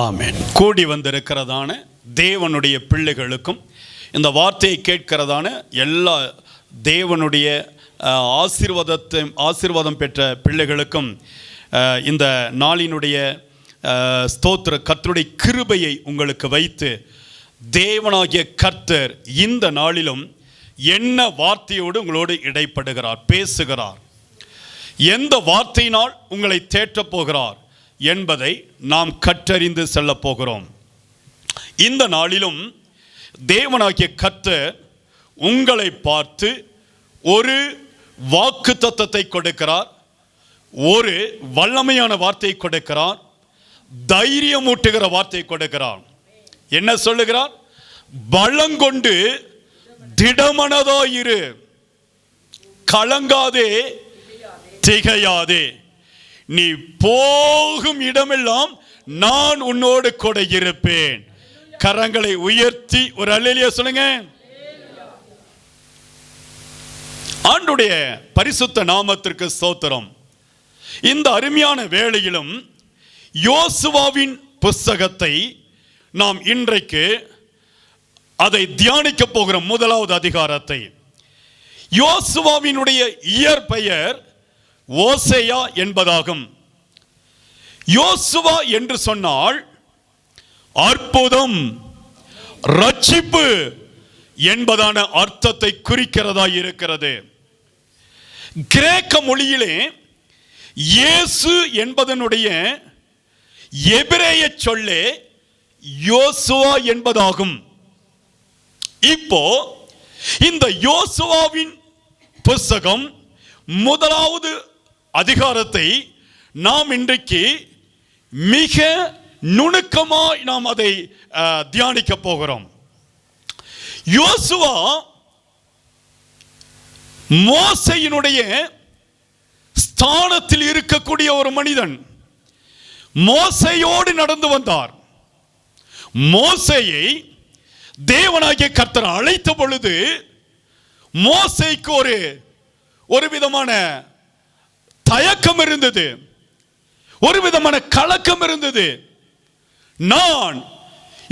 ஆமென். கூடி வந்திருக்கிறதான தேவனுடைய பிள்ளைகளுக்கும் இந்த வார்த்தையை கேட்கிறதான எல்லா தேவனுடைய ஆசீர்வாதம் பெற்ற பிள்ளைகளுக்கும் இந்த நாளினுடைய ஸ்தோத்திர கர்த்தருடைய கிருபையை உங்களுக்கு வைத்து தேவனாகிய கர்த்தர் இந்த நாளிலும் என்ன வார்த்தையோடு உங்களோடு இடைப்படுகிறார், பேசுகிறார், எந்த வார்த்தையினால் உங்களை தேற்றப் போகிறார் என்பதை நாம் கற்றறிந்து செல்ல போகிறோம். இந்த நாளிலும் தேவனாகிய கர்த்தர் உங்களை பார்த்து ஒரு வாக்குத்தத்தத்தை கொடுக்கிறார், ஒரு வல்லமையான வார்த்தையை கொடுக்கிறார், தைரியமூட்டுகிற வார்த்தையை கொடுக்கிறார். என்ன சொல்லுகிறார்? பலங்கொண்டு திடமனதாயிரு, கலங்காதே, திகையாதே, நீ போகும் இடமெல்லாம் நான் உன்னோடு கூட இருப்பேன். கரங்களை உயர்த்தி ஒரு அல்லேலூயா சொல்லுங்க. ஆண்டுடைய பரிசுத்த நாமத்திற்கு ஸ்தோத்திரம். இந்த அருமையான வேளையிலும் யோசுவாவின் புஸ்தகத்தை நாம் இன்றைக்கு அதை தியானிக்க போகிற முதலாவது அதிகாரத்தை. யோசுவாவினுடைய இயற்பெயர் ஓசேயா என்பதாகும். யோசுவா என்று சொன்னால் அற்புதம், ரட்சிப்பு என்பதான அர்த்தத்தை குறிக்கிறதா இருக்கிறது. கிரேக்க மொழியிலே இயேசு என்பதனுடைய எபிரேய சொல்லே யோசுவா என்பதாகும். இப்போ இந்த யோசுவாவின் புஸ்தகம் முதலாவது அதிகாரத்தை நாம் இன்றைக்கு மிக நுணுக்கமாய் நாம் அதை தியானிக்க போகிறோம். யோசுவா மோசேயினுடைய ஸ்தானத்தில் இருக்கக்கூடிய ஒரு மனிதன். மோசேயோடு நடந்து வந்தார். மோசேயை தேவனாகிய கர்த்தர் அழைத்த பொழுது மோசேக்கு ஒரு விதமான தயக்கம் இருந்தது, ஒரு விதமான கலக்கம் இருந்தது. நான்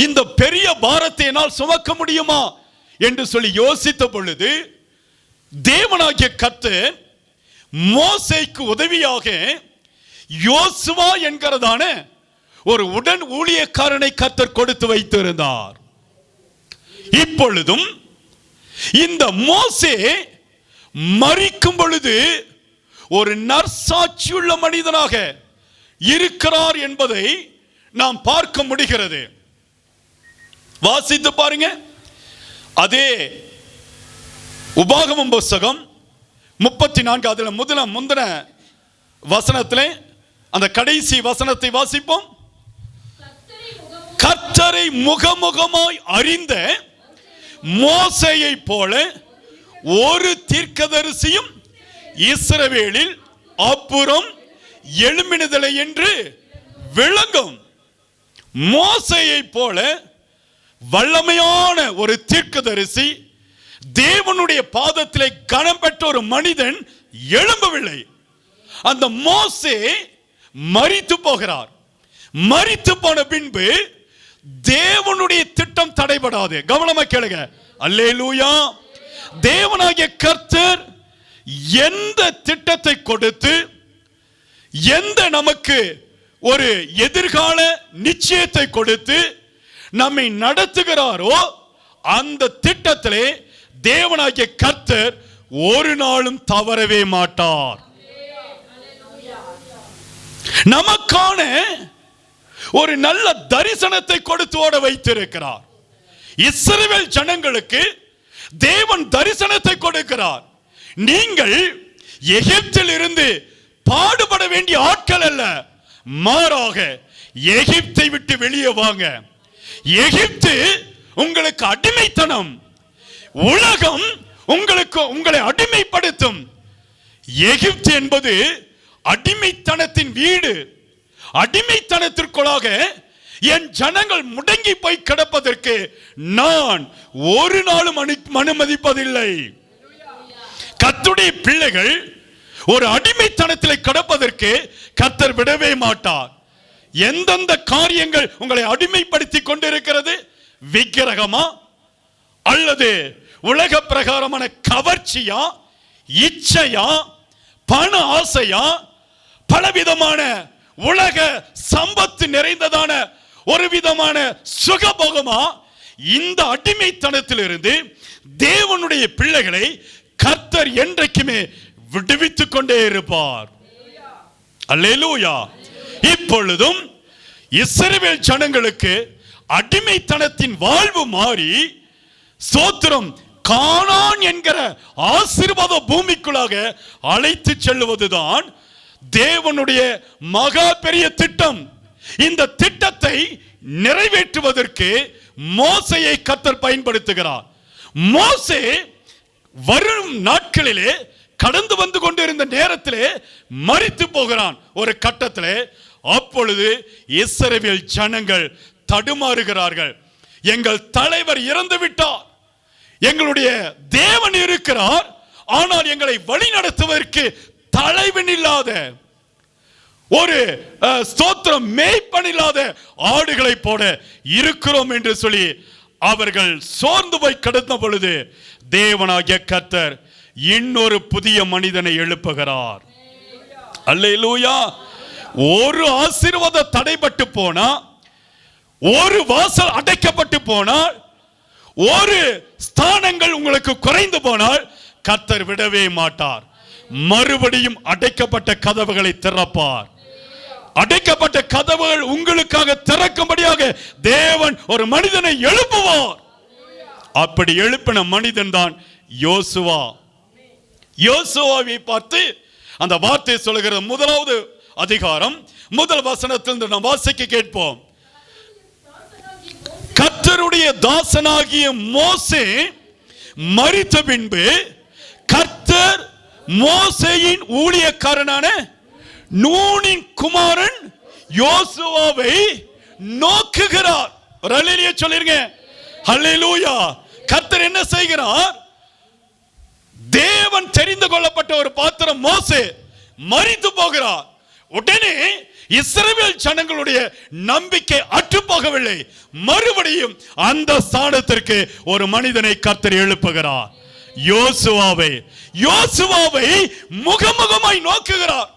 இந்த பெரிய பாரத்தை என்னால் சுமக்க முடியுமா என்று சொல்லி யோசித்த பொழுது தேவனாகிய கர்த்தர் மோசேக்கு உதவியாக யோசுவா என்கிறதான ஒரு உடன் ஊழியக்காரனை கர்த்தர் கொடுத்து வைத்திருந்தார். இப்பொழுதும் இந்த மோசே மரிக்கும் பொழுது ஒரு நற்சாட்சியுள்ள மனிதனாக இருக்கிறார் என்பதை நாம் பார்க்க முடிகிறது. வாசித்து பாருங்க. அதே உபாகமம் புஸ்தகம் 34 அதுல முந்தின வசனத்திலே அந்த கடைசி வசனத்தை வாசிப்போம். கர்த்தரை முகமுகமாய் அறிந்த மோசேயை போல ஒரு தீர்க்கதரிசியும் இஸ்ரவேலில் அப்புறம் எழும்பினதில்லை என்று விளங்கும். மோசேயை போல வல்லமையான ஒரு தீர்க்கதரிசி, தேவனுடைய பாதத்திலே கனம் பெற்ற ஒரு மனிதன் எழும்பவில்லை. அந்த மோசே மரித்து போகிறார். மரித்து போன பின்பு தேவனுடைய திட்டம் தடைபடாது. கவனமா கேளுங்க. அல்லேலூயா. தேவனாகிய கர்த்தர் எந்த திட்டத்தை கொடுத்து எந்த நமக்கு ஒரு எதிர்கால நிச்சயத்தை கொடுத்து நம்மை நடத்துகிறாரோ அந்த திட்டத்திலே தேவனாகிய கர்த்தர் ஒரு நாளும் தவறவே மாட்டார். நமக்கான ஒரு நல்ல தரிசனத்தை கொடுத்து ஓட வைத்திருக்கிறார். இஸ்ரவேல் ஜனங்களுக்கு தேவன் தரிசனத்தை கொடுக்கிறார். நீங்கள் எகிப்தில் இருந்து பாடுபட வேண்டிய ஆட்கள் அல்ல, மாறாக எகிப்தை விட்டு வெளியே வாங்க. எகிப்து உங்களுக்கு அடிமைத்தனம், உலகம் உங்களை அடிமைப்படுத்தும். எகிப்து என்பது அடிமைத்தனத்தின் வீடு. அடிமைத்தனத்திற்குள்ளாக என் ஜனங்கள் முடங்கி போய் கிடப்பதற்கு நான் ஒரு நாளும் அனுமதிப்பதில்லை. கர்த்தருடைய பிள்ளைகள் ஒரு அடிமைத்தனத்தில் கிடப்பதற்கு கர்த்தர் விடவே மாட்டார். எந்தெந்த காரியங்கள் உங்களை அடிமைப்படுத்தி கொண்டிருக்கிறது? விக்கிரகமா அல்லது உலக பிரகாரமான கவர்ச்சியா, இச்சையா, பண ஆசையா, பலவிதமான உலக சம்பத்து நிறைந்ததான ஒரு விதமான சுகபோகமா? இந்த அடிமைத்தனத்திலிருந்து தேவனுடைய பிள்ளைகளை கர்த்தர் என்றைக்குமே விடுவித்துக் கொண்டே இருப்பார். அல்லேலூயா. இப்பொழுதும் இஸ்ரவேல் ஜனங்களுக்கு அடிமைத்தனத்தின் வாழ்வு மாறி ஸ்தோத்திரம் கானான் என்கிற ஆசீர்வாத பூமிக்குள்ளாக அழைத்து செல்லுவதுதான் தேவனுடைய மகா பெரிய திட்டம். இந்த திட்டத்தை நிறைவேற்றுவதற்கு மோசேயை கர்த்தர் பயன்படுத்துகிறார். மோசே வரும் நாட்களிலே கடந்து வந்து கொண்டிருந்த நேரத்திலே மரித்து போகிறான் ஒரு கட்டத்திலே. அப்பொழுது இஸ்ரவேல் ஜனங்கள் தடுமாறுகிறார்கள். எங்கள் தலைவர் இறந்து விட்டார், எங்களுடைய தேவன் இருக்கிறார், ஆனால் எங்களை வழி நடத்துவதற்கு தலைவன் இல்லாத ஒரு ஸ்தோத்திரம் மேய்ப்பன் இல்லாத ஆடுகளை போட இருக்கிறோம் என்று சொல்லி அவர்கள் சோர்ந்து போய் கிடந்த பொழுது தேவனாகிய கர்த்தர் இன்னொரு புதிய மனிதனை எழுப்புகிறார். அல்லேலூயா. ஒரு ஆசீர்வாதம் தடைபட்டு போனா, ஒரு வாசல் அடைக்கப்பட்டு போனால், ஒரு ஸ்தானங்கள் உங்களுக்கு குறைந்து போனால் கர்த்தர் விடவே மாட்டார். மறுபடியும் அடைக்கப்பட்ட கதவுகளை திறப்பார். அடைக்கப்பட்ட கதவுகள் உங்களுக்காக திறக்கும்படியாக தேவன் ஒரு மனிதனை எழுப்புவார். அப்படி எழுப்பின மனிதன் தான் யோசுவா. யோசுவாவை பார்த்து அந்த வார்த்தை சொல்லுகிற முதலாவது அதிகாரம் முதல் வசனத்தில் நாம் வாசிக்க கேட்போம். கர்த்தருடைய தாசனாகிய மோசே மரித்த பின்பு கர்த்தர் மோசேயின் ஊழியக்காரனான நூனின் குமாரன் யோசுவாவை நோக்குகிறார். ஒரு அல்லேலூயா சொல்லிருங்க. அல்லேலூயா. கர்த்தர் என்ன செய்கிறார்? தேவன் தெரிந்து கொள்ளப்பட்ட ஒரு பாத்திரம் மோசே மரித்து போகிறார். உடனே இஸ்ரவேல் ஜனங்களுடைய நம்பிக்கை அற்று போகவில்லை. மறுபடியும் அந்த ஸ்தானத்திற்கு ஒரு மனிதனை கர்த்தர் எழுப்புகிறார். யோசுவாவை முகமுகமாய் நோக்குகிறார்,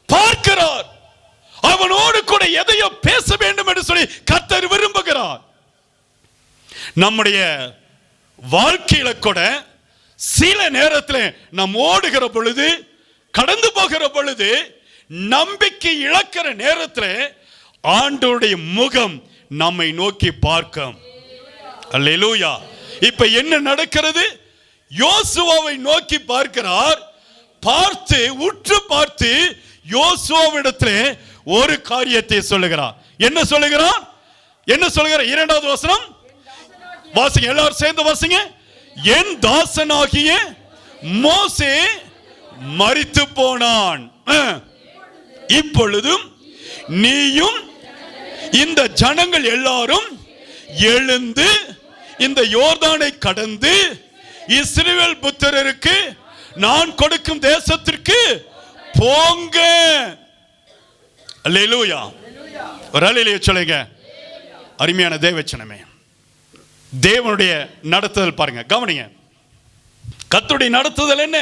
பார்க்கிறார். அவனோடு கூட எதையோ பேச வேண்டும் என்று சொல்லி கர்த்தர் விரும்புகிறார். நம்முடைய வாழ்க்கையில கூட சில நேரத்தில் நாம் ஓடுகிற பொழுது, கடந்து போகிற பொழுது, நம்பிக்கை இழக்கிற நேரத்தில் ஆண்டவருடைய முகம் நம்மை நோக்கி பார்க்கும். அல்லேலூயா. இப்ப என்ன நடக்கிறது? யோசுவாவை நோக்கி பார்க்கிறார். பார்த்து உற்று பார்த்து யோசுவாவிடத்தில் ஒரு காரியத்தை சொல்லுகிறார். என்ன சொல்லுகிறார்? இரண்டாவது வசனம் வாசிங்க, எல்லாரும் சேர்ந்து வாசிங்க. என் தாசனாகிய மோசே மரித்து போனான், இப்பொழுதும் நீயும் இந்த ஜனங்கள் எல்லாரும் எழுந்து இந்த யோர்தானை கடந்து இஸ்ரவேல் புத்திரருக்கு நான் கொடுக்கும் தேசத்திற்கு போங்க. அல்லேலூயா. ஒரு அல்லேலூயா சொல்லுங்க. அருமையான தேவச்சனமே, தேவனுடைய நடத்துதல் பாருங்க, கவனிங்க. கர்த்தருடைய நடத்துதல் என்ன?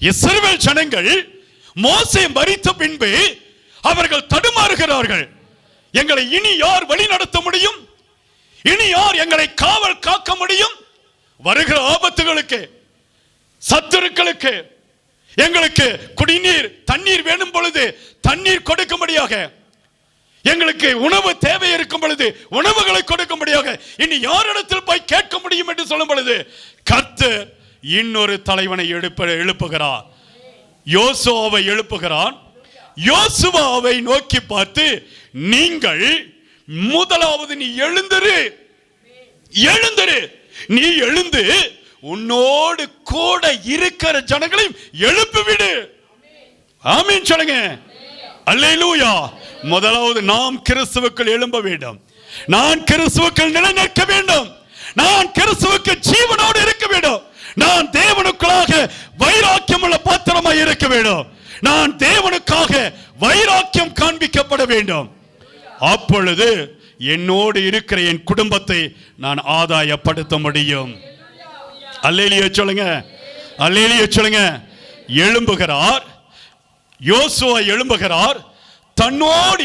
இஸ்ரவேல் ஜனங்கள் மோசே மரித்த பின்பு அவர்கள் தடுமாறுகிறார்கள். எங்களை இனி யார் வழி நடத்த முடியும்? இனி யார் எங்களை காவல் காக்க முடியும்? வருகிற ஆபத்துகளுக்கு, சத்துருக்களுக்கு எங்களுக்கு குடிநீர் தண்ணீர் வேணும் பொழுது தண்ணீர் கொடுக்கும்படியாக, எங்களுக்கு உணவு தேவை இருக்கும் பொழுது உணவுகளை கொடுக்கும்படியாக இனி யாரிடத்தில் போய் கேட்க முடியும் என்று சொல்லும் பொழுது கர்த்தர் இன்னொரு தலைவனை எழுப்புகிறார். யோசுவாவை எழுப்புகிறான். யோசுவாவை நோக்கி பார்த்து, நீங்கள் முதலாவது நீ எழுந்திரு, நீ எழுந்து உன்னோடு கூட இருக்கிற ஜனங்களையும் எழுப்பிவிடு. ஆமென் சொல்லுங்க. அல்லேலூயா. முதலாவது நாம் கிறிஸ்துவுக்குள் எழும்ப வேண்டும். நான் கிறிஸ்துவுக்குள் நிலைநிற்க வேண்டும். நான் கிறிஸ்துவுக்கு ஜீவனோடு இருக்க வேண்டும். நான் தேவனுக்காக வைராக்கியம் உள்ள பாத்திரமாய் இருக்க வேண்டும். நான் தேவனுக்காக வைராக்கியம் காண்பிக்கப்பட வேண்டும். அப்பொழுது என்னோடு இருக்கிற என் குடும்பத்தை நான் ஆதாயப்படுத்த முடியும். அல்லேலூயா சொல்லுங்க, அல்லேலூயா சொல்லுங்க. எழும்புகிறார் யோசுவா, எழும்புகிறார். தன்னோடு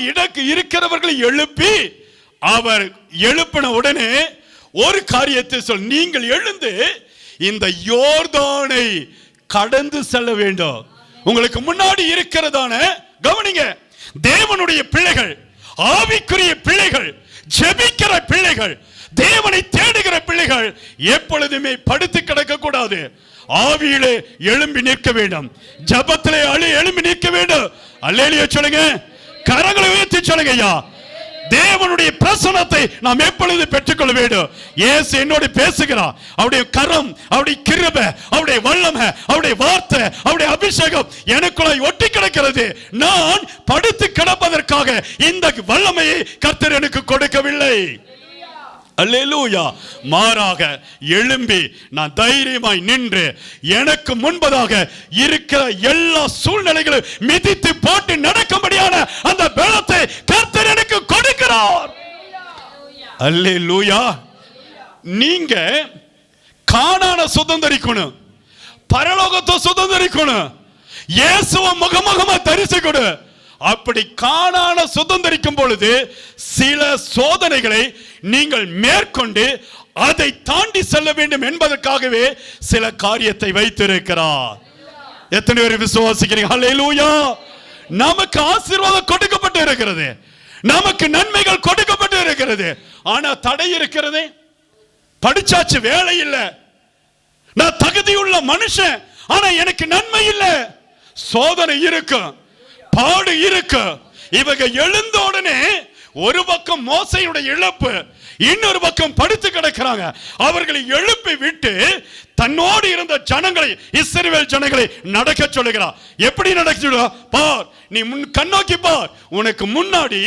இருக்கிறவர்களை எழுப்பி, அவர் எழுப்பின உடனே ஒரு காரியத்தை சொல், நீங்கள் எழுந்து இந்த யோர்தானை கடந்து செல்ல வேண்டும். உங்களுக்கு முன்னாடி இருக்கிறதான கவனிங்க, தேவனுடைய பிள்ளைகள், ஆவிக்குரிய பிள்ளைகள், ஜெபிக்கிற பிள்ளைகள், தேவனை தேடுகிற பிள்ளைகள் எப்பொழுதுமே படுத்து கிடக்க கூடாது. ஆவியிலே எழும்பி நிற்க வேண்டும், ஜபத்திலே எழும்பி நிற்க வேண்டும். அல்லேலூயா சொல்லுங்க, கரங்களை உயர்த்தி சொல்லுங்க. ஐயா, தேவனுடைய பிரசன்னத்தை நாம் எப்பொழுது பெற்றுக்கொள்ள வேண்டும். இயேசு என்னோடு பேசுகிறார். அவருடைய கரம், அவருடைய கிருபை, அவருடைய வல்லமை, அவருடைய வார்த்தை, அவருடைய அபிஷேகம் எனக்குள்ளாய் ஒட்டி கிடக்கிறது. நான் படுத்து கிடப்பதற்காக இந்த வல்லமையை கர்த்தர் எனக்கு கொடுக்கவில்லை. அல்லேலூயா. மாறாக எழும்பி நான் தைரியமாய் நின்று எனக்கு முன்பதாக இருக்கிற எல்லா சூழ்நிலைகளும் மிதித்து போட்டு நடக்கும்படியான அந்த பலத்தை கர்த்தர் எனக்கு கொடுக்கிறார். அல்லேலூயா. நீங்க கானான சுதந்தரிக்கணும், பரலோகத்தை சுதந்தரிக்கணும், இயேசுவை முகமுகமா தரிசிக்கணும். அப்படி கானான சுதந்தரிக்கும் பொழுது சில சோதனைகளை நீங்கள் மேற்கொண்டு அதை தாண்டி செல்ல வேண்டும் என்பதற்காகவே சில காரியத்தை வைத்திருக்கிறார். எத்தனை பேர் விசுவாசிக்கிறீங்க? அல்லேலூயா. நமக்கு ஆசீர்வாதம் கொடுக்கப்பட்டு இருக்கிறது, நமக்கு நன்மைகள் கொடுக்கப்பட்டு இருக்கிறது. ஆனா தடை இருக்கிறது. படிச்சாச்சு, வேலை இல்லை, நான் தகுதியுள்ள மனுஷன், ஆனா எனக்கு நன்மை இல்லை. சோதனை இருக்கு, பாடு இருக்கு. இவங்க எழுந்த உடனே ஒரு பக்கம் மோசையுடைய இழப்பு, இன்னொரு பக்கம் படுத்து கிடக்கிறாங்க. அவர்களை எழுப்பி விட்டு தன்னோடு இருந்த ஜனங்களை, இஸ்ரவேல் ஜனங்களை நடக்க சொல்லுகிறார். எப்படி நடக்க சொல்லுகிறார்? பார், நீ கண்ணோக்கி பார், உனக்கு முன்னாடி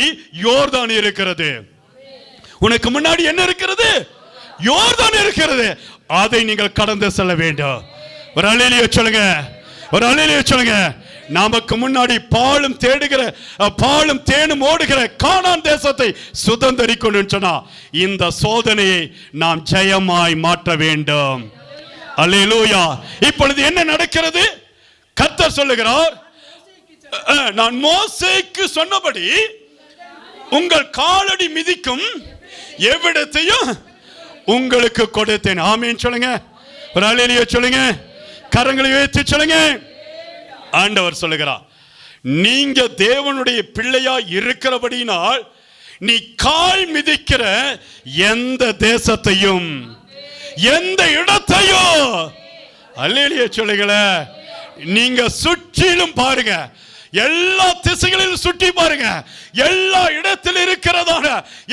யோர்தான் இருக்கிறது. உனக்கு முன்னாடி என்ன இருக்கிறது? யோர்தான் இருக்கிறது. அதை நீங்கள் கடந்து செல்ல வேண்டும். ஒரு அல்லேலூயா சொல்லுங்க, ஒரு அல்லேலூயா சொல்லுங்க. நமக்கு முன்னாடி பாலும் தேனும் ஓடுகிற கானான் தேசத்தை சுதந்தரிக்கணும் சொன்னா இந்த சோதனையை நாம் ஜெயமாய் மாற்ற வேண்டும். அல்லேலூயா. இப்பொழுது என்ன நடக்கிறது? கர்த்தர் சொல்லுகிறார், நான் மோசேக்கு சொன்னபடி உங்கள் காலடி மிதிக்கும் எவ்விடத்தையும் உங்களுக்கு கொடுத்தேன். ஆமென் சொல்லுங்க, ஒரு அல்லேலூயா சொல்லுங்க, கரங்களை உயர்த்தி சொல்லுங்க. ஆண்டவர் சொல்லுகிறார், நீங்க தேவனுடைய பிள்ளையா இருக்கிறபடினால் நீ கால் மிதிக்கிற எந்த தேசத்தையும் எந்த இடத்தையும், அல்லேலூயா சொல்லுங்கள, நீங்க சுற்றிலும் பாருங்க, எல்லா திசைகளிலும் சுற்றி பாருங்க, எல்லா இடத்தில் இருக்கிறதான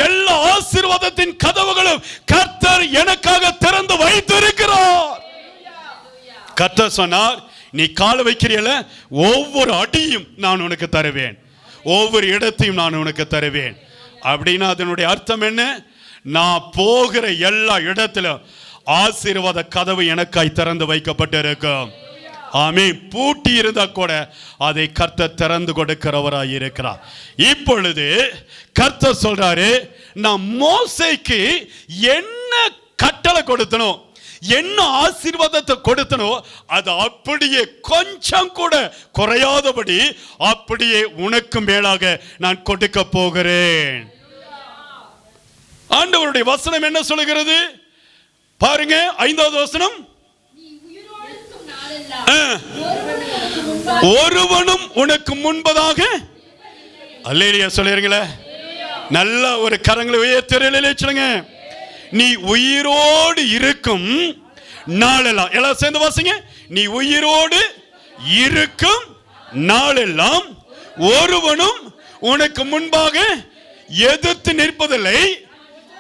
எல்லா ஆசீர்வாதத்தின் கதவுகளும் கர்த்தர் எனக்காக திறந்து வைத்திருக்கிறார். கர்த்தர் சொன்னார், நீ கால வைக்கிறீல, ஒவ்வொரு அடியும் நான் உனக்கு தருவேன், ஒவ்வொரு இடத்தையும் நான் உனக்கு தருவேன். அப்படின்னா அதனுடைய அர்த்தம் என்ன? நான் போகிற எல்லா இடத்திலும் ஆசீர்வாத கதவு எனக்காய் திறந்து வைக்கப்பட்டிருக்கும். ஆமென். பூட்டி இருந்தா கூட அதை கர்த்தர் திறந்து கொடுக்கிறவராய் இருக்கிறார். இப்பொழுது கர்த்தர் சொல்றாரு, நான் மோசேக்கு என்ன கட்டளை கொடுத்தனோ, என்ன ஆசீர்வாதத்தை கொடுத்தனோ அது அப்படியே கொஞ்சம் கூட குறையாதபடி அப்படியே உனக்கு மேலாக நான் கொடுக்க போகிறேன். ஆண்டவருடைய வசனம் என்ன சொல்லுகிறது பாருங்க, 5வது வசனம், ஒருவனும் உனக்கு முன்பதாக. அல்லேலூயா சொல்லுங்களே, நல்ல ஒரு கரங்களை உயர்த்தி சொல்லுங்க. நீ உயிரோடு இருக்கும் நாளெல்லாம், எல்லாம் சேர்ந்து வாசிங்க. நீ உயிரோடு இருக்கும் நாளெல்லாம் ஒருவனும் உனக்கு முன்பாக எதிர்த்து நிற்பதில்லை.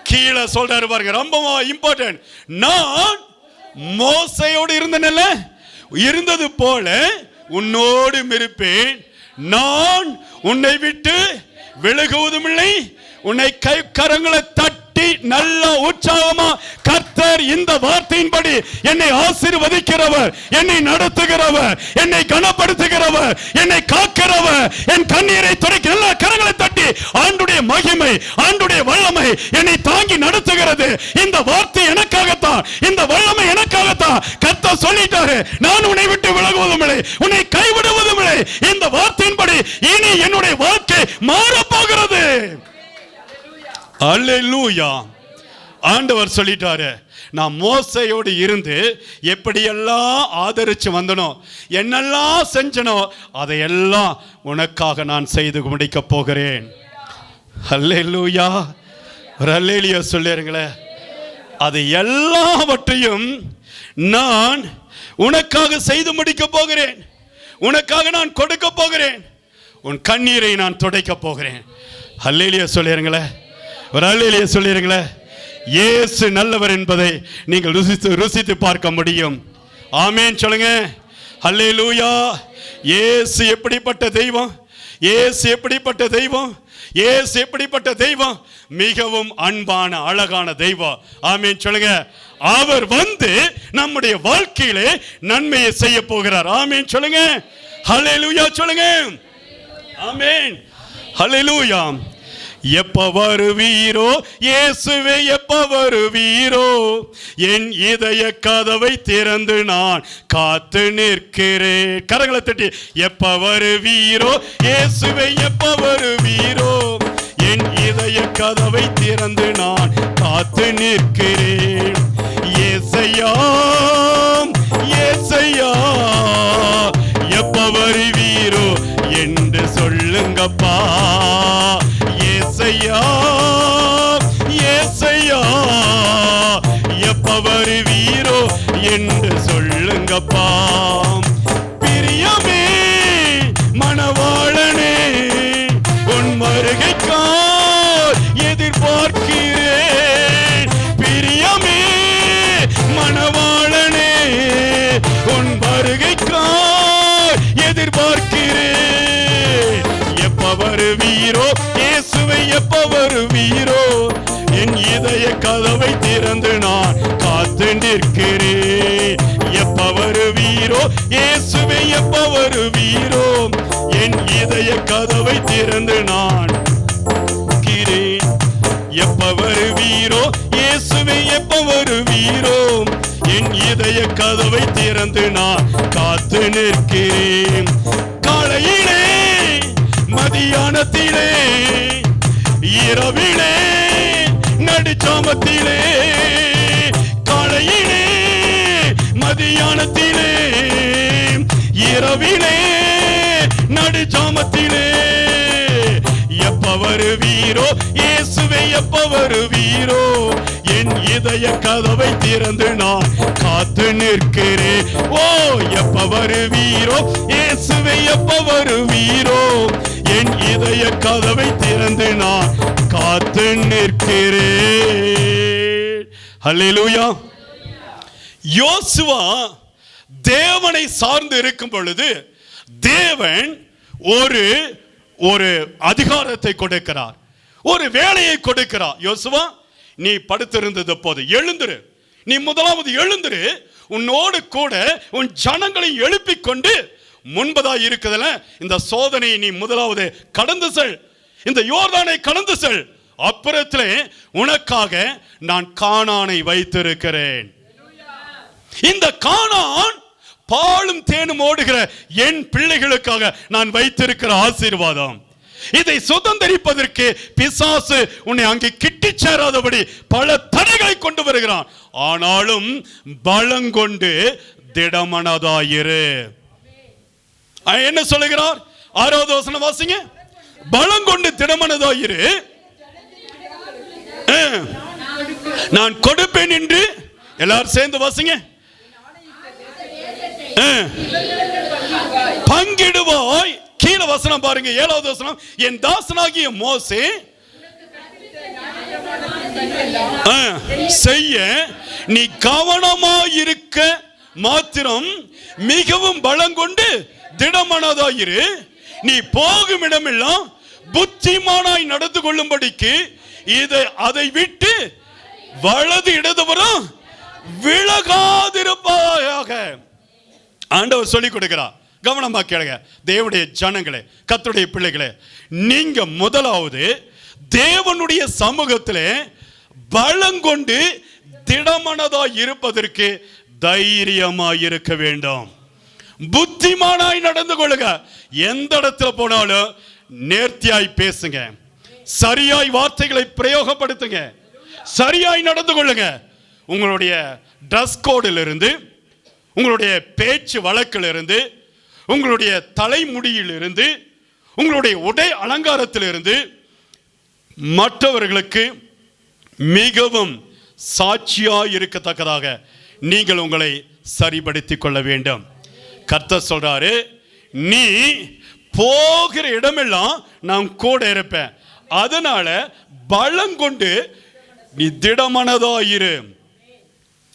கீழே சொல்றாரு பாருங்க, ரொம்ப இம்பார்ட்டன்ட். நான் மோசையோடு இருந்தது போல உன்னோடு இருப்பேன். நான் உன்னை விட்டு விலகுவதும் இல்லை, உன்னை கரங்களை தட்டி நல்ல உற்சாகமா கர்த்தர் இந்த வார்த்தையின்படி என்னை ஆசீர்வதிக்கிறவர், என்னை நடத்துகிறவர், என்னை கனப்படுத்துகிறவர், என்னை காக்கிறவர், என் கண்ணீரை துடைக்க எல்லா கரங்களை தட்டி ஆண்டுடைய மகிமை, ஆண்டுடைய வல்லமை என்னை தாங்கி நடத்துகிறது. இந்த வார்த்தை எனக்காகத்தான், இந்த வல்லமை எனக்காகத்தான். கர்த்தர் சொல்லிட்டாரு, நான் உன்னை விட்டு விலகுவதும் இல்லை, உன்னை கைவிடுவதும் இல்லை. இந்த வார்த்தையின்படி இனி என்னுடைய வாழ்க்கை மாறப் போகிறது. அல்லேலூயா. ஆண்டவர் சொல்லிட்டாரு, நான் மோசையோடு இருந்து எப்படியெல்லாம் ஆதரிச்சு வந்தனோ, என்னெல்லாம் செஞ்சனோ, அதையெல்லாம் உனக்காக நான் செய்து முடிக்க போகிறேன். அல்லேலூயா. ஒரு அல்லேலூயா சொல்லிருங்களே. அது எல்லாவற்றையும் நான் உனக்காக செய்து முடிக்க போகிறேன், உனக்காக நான் கொடுக்க போகிறேன், உன் கண்ணீரை நான் துடைக்க போகிறேன். அல்லேலூயா சொல்லிருங்களே. ஒரு அல்லேலூயா சொல்லிருங்களே. இயேசு நல்லவர் என்பதை நீங்கள் ருசித்து பார்க்க முடியும். ஆமென் சொல்லுங்க. அல்லேலூயா. இயேசு எப்படிப்பட்ட தெய்வம், இயேசு எப்படிப்பட்ட தெய்வம், இயேசு எப்படிப்பட்ட தெய்வம், மிகவும் அன்பான அழகான தெய்வம். ஆமென் சொல்லுங்க. அவர் வந்து நம்முடைய வாழ்க்கையிலே நன்மையை செய்ய போகிறார். ஆமென் சொல்லுங்க. அல்லேலூயா சொல்லுங்க. ஆமென். அல்லேலூயா. எப்ப வருவீரோ இயேசுவே, எப்ப வருவீரோ, என் இதய கதவை திறந்து நான் காத்து நிற்கிறேன். கரங்களை தட்டி, எப்ப வருவீரோ இயேசுவே, எப்ப வருவீரோ, என் இதய கதவை திறந்து நான் காத்து நிற்கிறேன். ஏசையா ஏசையா, எப்ப வருவீரோ என்று சொல்லுங்கப்பா. ஏசையா ஏசையா, எப்ப வருவீரோ என்று சொல்லுங்கப்பா. பிரியமே மணவாளனே, உன் வருகைக்காய் எதிர்பார்க்கிறேன். பிரியமே மணவாளனே, உன் வருகைக்காய் எதிர்பார்க்கிறேன். எப்ப வருவீரோ இயேசுவை, எப்ப வருவீரோ, என் இதய கதவை திறந்து நான் காத்து நிற்கிறேன். எப்ப வருவீரோ இயேசுவை, எப்ப வருவீரோ, என் இதய கதவை திறந்து நான் நிற்கிறேன். எப்ப வருவீரோ இயேசுவை, எப்ப வருவீரோ, என் இதய கதவை திறந்து நான் காத்து நிற்கிறேன். காலையிலே மதியானத்திலே இரவிலே நடுச்சாமத்திலே, காலையிலே மதியானத்திலே இரவிலே நடுச்சாமத்திலே, எப்ப வருவீரோ இயேசுவே, எப்ப வருவீரோ, என் இதய கதவை திறந்து நான் காத்து நிற்கிறேன். ஓ, எப்ப வருவீரோ இயேசுவே, எப்ப வருவீரோ, என் இதய கதவை திறந்து நான் காத்து நிற்கிறேன். அல்லேலூயா. யோசுவா தேவனை சார்ந்து இருக்கும் பொழுது தேவன் ஒரு அதிகாரத்தை கொடுக்கிறார், ஒரு வேலையை கொடுக்கிறார். யோசுவா, நீ படுத்திருந்தது போது எழுந்திரு, நீ முதலாவது எழுந்திரு, உன்னோடு கூட உன் ஜனங்களை எழுப்பிக் கொண்டு முன்பதாக இருக்குதுல இந்த சோதனையை நீ முதலாவது கடந்து செல், இந்த யோர்தானை கடந்து செல். அப்புறத்திலே உனக்காக நான் கானானை வைத்திருக்கிறேன். இந்த கானான் பாலும் தேனும் ஓடுகிற என் பிள்ளைகளுக்காக நான் வைத்திருக்கிற ஆசீர்வாதம். இதை சுதந்திரிப்பதற்கு பிசாசு உன்னை அங்கே கிட்டி சேராதபடி பல தடைகளை கொண்டு வருகிறான். ஆனாலும் பலங்கொண்டு திடமனதாயிரு. என்ன சொல்லுகிறார்? 6வது வசனம் வாசிங்க. பலங்கொண்டு திடமனதாயிரு, நான் கொடுப்பேன் என்று. எல்லாரும் சேர்ந்து வாசிங்க. பங்கிடுவாய். கீழே வசனம் பாருங்க, 7வது வசனம். என் தாசனாகிய மோசே செய்ய நீ கவனமாயிருக்க மாத்திரம் மிகவும் பலங்கொண்டு திடமனதாயிரு. நீ போகும் இடமெல்லாம் புத்திமானாய் நடந்து கொள்ளும்படிக்கு இதை அதை விட்டு வலது இடதுபுறம் விலகாதிருப்பாயாக ஆண்டவர் சொல்லிக் கொடுக்கிறார். கவனமா கேளுங்க தேவனுடைய ஜனங்களே, கர்த்தருடைய பிள்ளைகளே. நீங்க முதலாவது தேவனுடைய சமூகத்திலே பலங்கொண்டு திடமனதாய் இருப்பதற்கு தைரியமாய் இருக்க வேண்டும். புத்திமானாய் நடந்து கொள்ளுங்க. எந்த இடத்துல போனாலும் நேர்த்தியாய் பேசுங்க, சரியாய் வார்த்தைகளை பிரயோகப்படுத்துங்க, சரியாய் நடந்து கொள்ளுங்க. உங்களுடைய ட்ரெஸ் கோடில் இருந்து, உங்களுடைய பேச்சு வழக்கிலிருந்து, உங்களுடைய தலைமுடியிலிருந்து, உங்களுடைய உடை அலங்காரத்திலிருந்து மற்றவர்களுக்கு மிகவும் சாட்சியாய் இருக்கத்தக்கதாக நீங்கள் உங்களை சரிபடுத்திக் கொள்ள வேண்டும். கர்த்தர் சொல்றாரு, நீ போகிற இடமெல்லாம் நான் கூட இருப்பேன், அதனால பலங்கொண்டு நீ திடமனதாயிரு.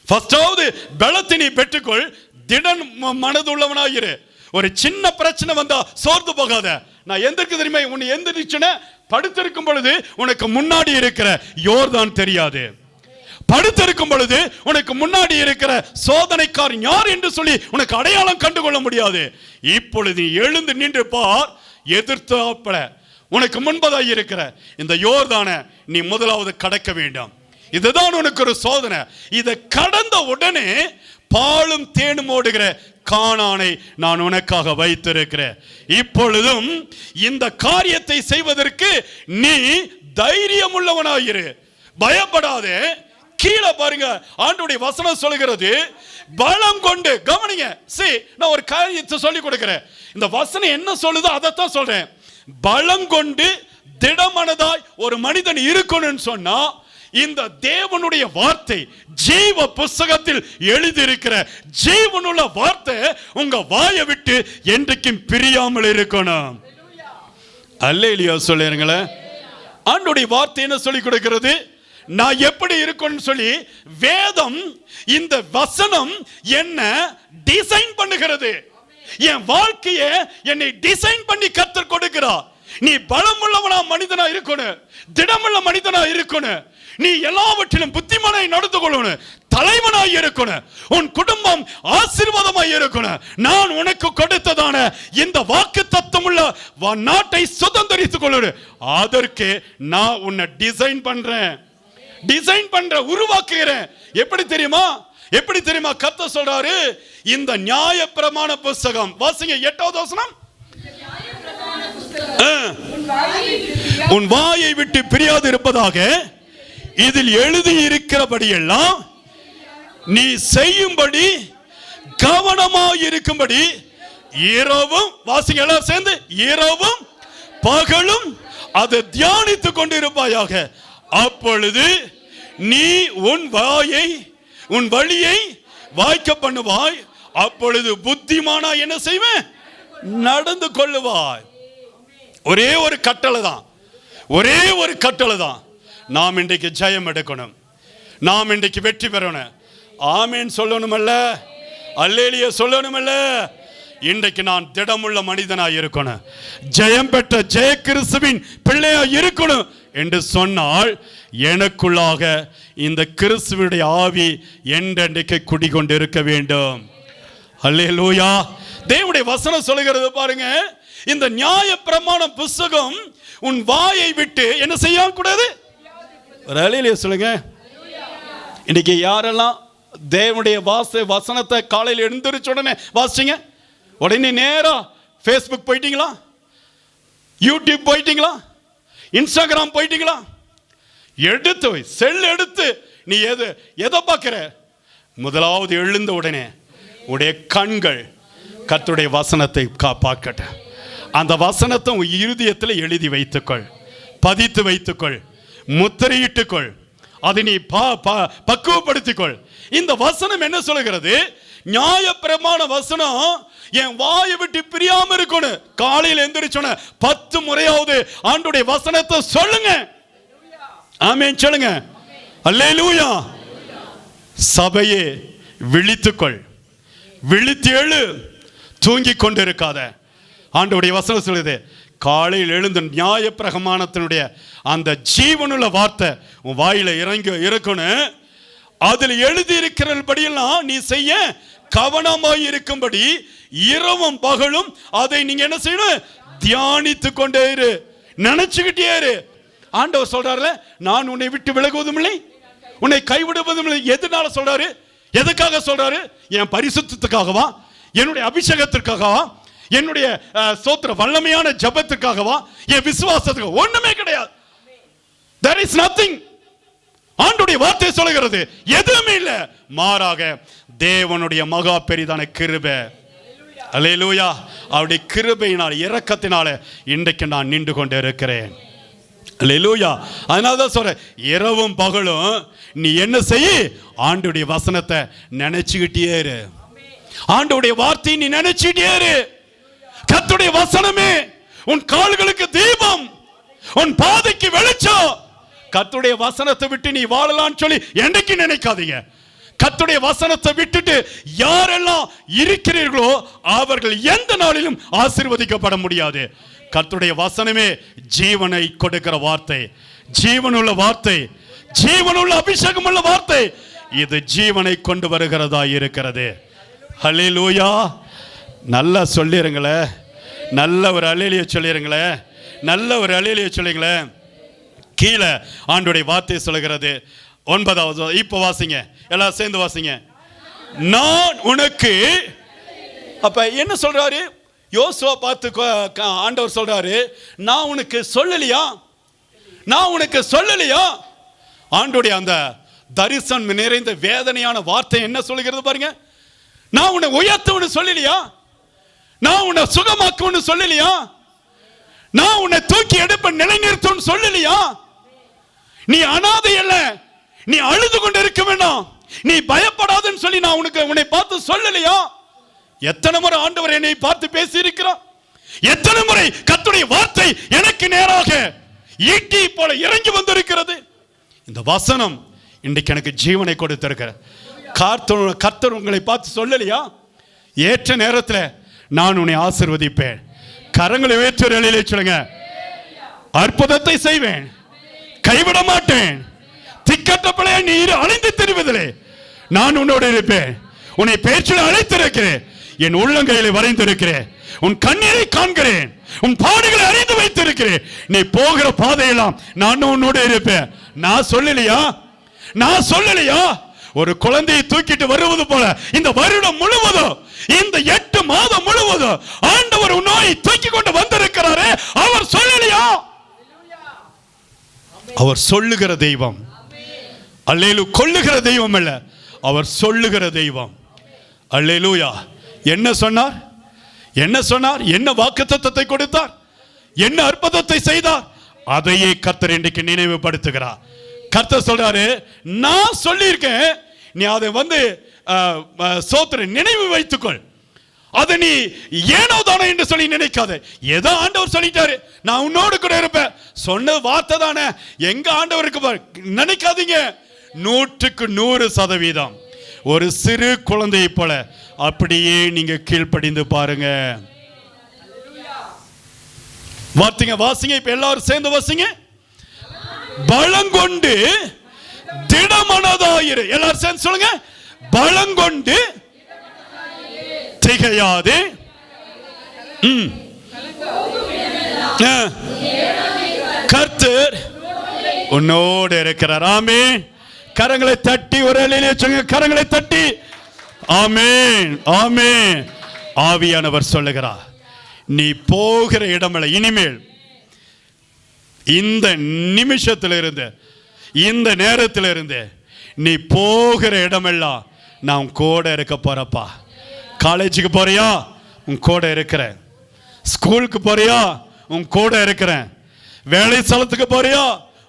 ஃபர்ஸ்டாவது பலத்தை நீ பெற்றுக்கொள், திடன் மனதுள்ளவனாயிரு. ஒரு சின்ன பிரச்சனை வந்தா சோர்ந்து போகாத. நான் எந்திருக்கு தெரியுமா, உன்னை எந்திரிச்சுன படுத்திருக்கும் பொழுது உனக்கு முன்னாடி இருக்கிற யோர்தான் தெரியாது, படுத்திருக்கும் பொழுது உனக்கு முன்னாடி இருக்கிற சோதனைக்கார் யார் என்று சொல்லி உனக்கு அடையாளம் கண்டுகொள்ள முடியாது. இப்பொழுது எழுந்து நின்று பார், எதிர்த்தாப்பல உனக்கு முன்பதாக இருக்கிற இந்த யோர்தானை நீ முதலாவது கடக்க வேண்டும். இதுதான் உனக்கு ஒரு சோதனை. இதை கடந்த உடனே பாலும் தேனும் ஓடுகிற கானானை நான் உனக்காக வைத்திருக்கிறேன். இப்பொழுதும் இந்த காரியத்தை செய்வதற்கு நீ தைரியம் உள்ளவனாயிரு, பயப்படாதே. கீழே பாருங்க, ஆண்டவருடைய வசனம் சொல்லுகிறது பலம் கொண்டு. கவனிங்க, நான் ஒரு காரியத்தை சொல்லி கொடுக்கிறேன். இந்த வசனம் என்ன சொல்லுதோ அதைத்தான் சொல்றேன். பலம் கொண்டு திடமனதாய் ஒரு மனிதன் இருக்கணும்னு சொன்னா, இந்த தேவனுடைய வார்த்தை ஜீவ புஸ்தகத்தில் எழுதியிருக்கிற ஜீவனுள்ள வார்த்தை உங்க வாயை விட்டு என்றைக்கும் பிரியாமல் இருக்கணும். அல்லேலூயா சொல்லுங்களேன். ஆண்டவருடைய வார்த்தை என்ன சொல்லி கொடுக்கிறது? நான் எப்படி இருக்கணும்னு சொல்லி வேதம், இந்த வசனம் என்ன டிசைன் பண்ணுகிறது. என் வாழ்க்கையை என்னை டிசைன் பண்ணி கர்த்தர் கொடுக்கிறார். நீ பலமுள்ளவனா மனிதனா இருக்கணும், திடமுள்ள மனிதனா இருக்கணும், நீ எல்லாவற்றிலும் புத்திமானாய் நடந்து கொள்ளணும், தலைவனாய் இருக்கணும், உன் குடும்பம் ஆசீர்வாதமாய் இருக்கணும். நான் உனக்கு கொடுத்ததான இந்த வாக்கு தத்தமுள்ள நாட்டை சுதந்திரித்துக் கொள்ளணும். அதற்கு நான் உன்னை டிசைன் பண்றேன், உருவாக்குகிறேன். எப்படி தெரியுமா? கர்த்தர் சொல்றாரு, இந்த நியாயப்பிரமாண புஸ்தகம் வாசிங்க, 8வது வசனம். உன் வாயை விட்டு பிரியாது இருப்பதாக இதில் எழுதி இருக்கிறபடி எல்லாம் நீ செய்யும்படி கவனமாய் இருக்கும்படி இரவும், வாசிங்க எல்லாரும் சேர்ந்து, இரவும் பகலும் அதை தியானித்துக் கொண்டிருப்பாயாக. அப்பொழுது நீ உன் வழியை வாய்க்க பண்ணுவாய். அப்பொழுது புத்திமானா என்ன செய்வேன்? நடந்து கொள்ளுவாய். ஒரே ஒரு கட்டளை தான். நாம் இன்றைக்கு ஜெயம் எடுக்கணும், நாம் இன்றைக்கு வெற்றி பெறணும். ஆமேன் சொல்லணுமல்ல, அல்லேலியா சொல்லணுமல்ல. இன்றைக்கு நான் திடமுள்ள மனிதனாய் இருக்கணும், ஜெயம் பெற்ற ஜெய கிறிஸ்துவின் பிள்ளையா இருக்கணும் என்று சொன்னால், எனக்குள்ளாக இந்த கிறிஸ்துவுடைய ஆவி என்றென்றைக்கு குடிகொண்டு இருக்க வேண்டும். அல்லேலூயா. தேவனுடைய வசனம் சொல்லுகிறது பாருங்க, இந்த நியாயப்பிரமாண புஸ்தகம் உன் வாயை விட்டு என்ன செய்யக்கூடாது? சொல்லுங்க. இன்னைக்கு யாரெல்லாம் தேவனுடைய வசனத்தை காலையில் எழுந்திருச்ச உடனே வாசிங்க, உடனே நேரா ஃபேஸ்புக் போயிட்டீங்களா, யூடியூப் போயிட்டீங்களா, இன்ஸ்டாகிராம் போயிட்டீங்களா? எடுத்து செல் எடுத்து நீ எதை பார்க்கிற? முதலாவது எழுந்த உடனே உடைய கண்கள் கர்த்தருடைய வசனத்தை பார்க்கட்ட. அந்த வசனத்தை உன் இருதயத்தில் எழுதி வைத்துக்கொள், பதித்து வைத்துக்கொள், முத்திரையிட்டுக்கொள், அதை நீ பக்குவப்படுத்திக்கொள். இந்த வசனம் என்ன சொல்லுகிறது? நியாயப்பிரமாண வசனம் என் வாயை விட்டு பிரியாம இருக்கணும். காலையில் எந்திரிச்சோன 10 முறையாவது ஆண்டவருடைய வசனத்தை சொல்லுங்க. ஆமென் சொல்லுங்க. அல்லேலூயா. சபையே விழித்துக்கொள், விழித்து எழு, தூங்கிக் கொண்டிருக்காத. ஆண்டவருடைய வசனம் சொல்லுது, காலையில் எழுந்து நியாய பிரமாணத்தினுடைய அந்த ஜீவனுள்ள வார்த்தை உன் வாயில இருக்கணும். அதில் எழுதி இருக்கிறபடியெல்லாம் நீ செய்ய கவனமாய் இருக்கும்படி இரவும் பகலும் அதை நீங்க என்ன செய்யணும்? தியானித்து கொண்டே இரு, நினைச்சுக்கிட்டே இரு. ஆண்டவர் சொல்றாருல, நான் உன்னை விட்டு விலகுவதும் இல்லை, உன்னை கைவிடுவதும் இல்லை. எதனால சொல்றாரு? எதுக்காக சொல்றாரு? என் பரிசுத்தத்துக்காகவா? என்னுடைய அபிஷேகத்திற்காகவா? என்னுடைய ஸ்தோத்திர வல்லமையான ஜெபத்துக்காகவா? என் விசுவாசத்துக்கு? ஒண்ணுமே கிடையாது. There is nothing. ஆண்டவருடைய வார்த்தை சொல்கிறது எதுவுமே இல்ல. மாறாக தேவனுடைய மகா பெரிதான கிருபை, அல்லேலூயா, அவருடைய கிருபையினால் இரக்கத்தினால இன்றைக்கு நான் நின்று கொண்டு இருக்கிறேன். அல்லேலூயா. அதனால தான் சொல்றேன், இரவும் பகலும் நீ என்ன செய்ய? ஆண்டவருடைய வசனத்தை நினைச்சுக்கிட்டே இரு. ஆண்டவருடைய வார்த்தையை நீ நினைச்சுக்கிட்டே இரு. கர்த்தருடைய வசனமே உன் கால்களுக்கு தீபம், உன் பாதைக்கு வெளிச்சம். கர்த்தருடைய வசனத்தை விட்டு நீ வாழலாம்னு சொல்லி என்னைக்கு நினைக்காதீங்க. கர்த்தருடைய வசனத்தை விட்டுட்டு யாரெல்லாம் இருக்கிறீர்களோ அவர்கள் எந்த நாளிலும் ஆசீர்வதிக்கப்பட முடியாது. கர்த்தருடைய வசனமே ஜீவனை கொடுக்கிற வார்த்தை, ஜீவனுள்ள வார்த்தை, ஜீவனுள்ள அபிஷேகம் உள்ள வார்த்தை. இது ஜீவனை கொண்டு வருகிறதா இருக்கிறது. ஹல்லேலூயா. நல்லா சொல்லிருங்களே, நல்ல ஒரு அல்லேலூயா சொல்லிருங்களே, நல்ல ஒரு அல்லேலூயா சொல்லுங்களேன். கீழே ஆண்டவருடைய வார்த்தை சொல்கிறது 9வது. இப்ப வாசிங்க, எல்லாரும் சேர்ந்து வாசிங்க. நான் உனக்கு, அப்ப என்ன சொல்றாரு? யோசுவா பார்த்து ஆண்டவர் சொல்றாரு, நான் உனக்கு சொல்லலையா? நான் உனக்கு சொல்லலையா? ஆண்டவருடைய அந்த தரிசனம் நிறைந்த வேதனையான வார்த்தை என்ன சொல்லுகிறது பாருங்க. நான் உன்னை உயர்த்தவனு சொல்லலையா? நான் உன்னை சுகமாக்குவனு சொல்லலையா? நான் உன்னை தூக்கி எடுப்ப நிலைநிறுத்தம் சொல்லலையா? நீ அனாதை அல்ல, நீ அழுது கொண்டு இருக்க வேண்டாம், நீ பயப்படாதுன்னு சொல்லி நான் உன்னை பார்த்து சொல்லலையா? எத்தனை முறை ஆண்டவர் என்னை பார்த்து பேசி இருக்கிறார். எத்தனை முறை கர்த்தருடைய வார்த்தை எனக்கு நேராக ஈட்டி போல இறங்கி வந்திருக்கிறது. இந்த வசனம் இன்றைக்கு எனக்கு ஜீவனை கொடுத்திருக்கிற கர்த்தர் உங்களை பார்த்து சொல்லலையா? ஏற்ற நேரத்தில் நான் உன்னை ஆசீர்வதிப்பேன். கரங்களை உயர்த்தி சொல்லுங்க, அற்புதத்தை செய்வேன், கைவிட மாட்டேன். திக்கற்ற பிள்ளையை நீ அழிந்து தெரிவதில்லை, நான் உன்னோடு இருப்பேன். உன்னை பேச்சில் அழைத்திருக்கிறேன், என் உள்ளங்கையில வரைந்திருக்கிறேன், உன் கண்ணீரை காண்கிறேன், உன் பாடுகளை அறிந்து வைத்திருக்கிறேன். நீ போகிற பாதையெல்லாம் நான் உன்னோடு இருப்பேன். நான் சொல்லலையா? நான் சொல்லலையா? ஒரு குழந்தையை தூக்கிட்டு வருவது போல இந்த வருடம் முழுவதும், இந்த 8 மாதம் முழுவதும் ஆண்டவர் உன்னை தூக்கி கொண்டு வந்திருக்கிறாரே, அவர் சொல்லலையா? அவர் சொல்லுகிற தெய்வம். அல்லேலூயா. கொல்லுகிற தெய்வம் அல்ல, அவர் சொல்லுகிற தெய்வம். அல்லேலூயா. என்ன சொன்னார்? என்ன சொன்னார்? என்ன வாக்குத்தத்தத்தை கொடுத்தார்? என்ன அற்புதத்தை செய்தார்? அதையே கர்த்தர் இன்றைக்கு நினைவுபடுத்துகிறார். கர்த்தர் சொல்றாரு, நான் சொல்லியிருக்கேன், நீ அதை சோத்திர நினைவு வைத்துக்கொள். அதை நீ ஏனோ தானே என்று சொல்லி நினைக்காத. ஏதோ ஆண்டவர் சொல்லிட்டாரு, நான் உன்னோடு கூட இருப்பேன், சொன்ன வார்த்தை தானே, எங்க ஆண்டவருக்கு நினைக்காதீங்க. 100% ஒரு சிறு குழந்தையை போல அப்படியே நீங்க கீழ்ப்படிந்து பாருங்க. வாசிங்க, இப்ப எல்லாரும் சேர்ந்து வாசிங்க. பலங்கொண்டு திடமனதாயிரு. எல்லாரும் சேர்ந்து சொல்லுங்க, பலங்கொண்டு திகையாது. கர்த்தர் உன்னோடு இருக்கிறார். ஆமென். கரங்களை தட்டி ஒரு அல்லேலூயா சொல்லுங்க. கரங்களை தட்டி ஆமென், ஆமென். ஆவியானவர் சொல்லுகிறார், நீ போகிற இடமெல்லாம் இனிமேல் இந்த நிமிஷத்திலிருந்து, இந்த நேரத்திலிருந்து நீ போகிற இடமெல்லாம் நான் உன் கூட இருக்க போறப்பா. காலேஜுக்கு போறியா? உன் கூட இருக்கிறேன். ஸ்கூலுக்கு போறியா? உன் கூட இருக்கிறேன். வேலை ஸ்தலத்துக்கு போறியா?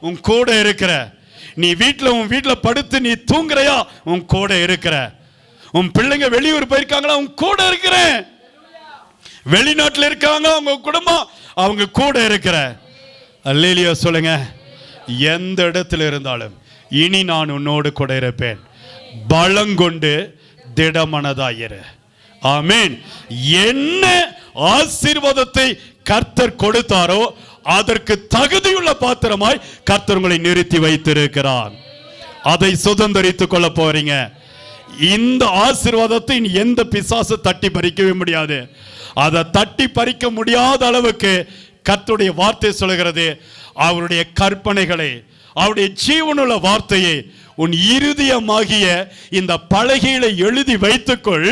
உன் கூட இருக்கிற. நீ உன் வீட்டில் படுத்து நீ தூங்குறையா? உன் கூட இருக்கிற. உன் பிள்ளைங்க வெளியூர் போயிருக்காங்களா? உன் கூட இருக்கிறேன். வெளிநாட்டில் இருக்காங்க உங்க குடும்பம், அவங்க கூட இருக்கிற. அல்லேலூயா சொல்லுங்க. எந்த இடத்துல இருந்தாலும் இனி நான் உன்னோடு கூட இருப்பேன். பலங்கொண்டு திடமனதாயிரு. ஆமென். என்ன ஆசீர்வாதத்தை கர்த்தர் கொடுத்தாரோ அதற்கு தகுதியுள்ள பாத்திரமாய் கர்த்தர் உங்களை நிறுத்தி வைத்திருக்கிறார். அதை சுதந்தரித்துக் கொள்ள போறீங்க. இந்த ஆசீர்வாதத்தை எந்த பிசாசு தட்டி பறிக்கவே முடியாது. அதை தட்டி பறிக்க முடியாத அளவுக்கு கர்த்தருடைய வார்த்தை சொல்கிறது, அவருடைய கற்பனைகளை, அவருடைய ஜீவனுள்ள வார்த்தையை உன் இருதயமாகிய இந்த பலகையில எழுதி வைத்துக்கொள்.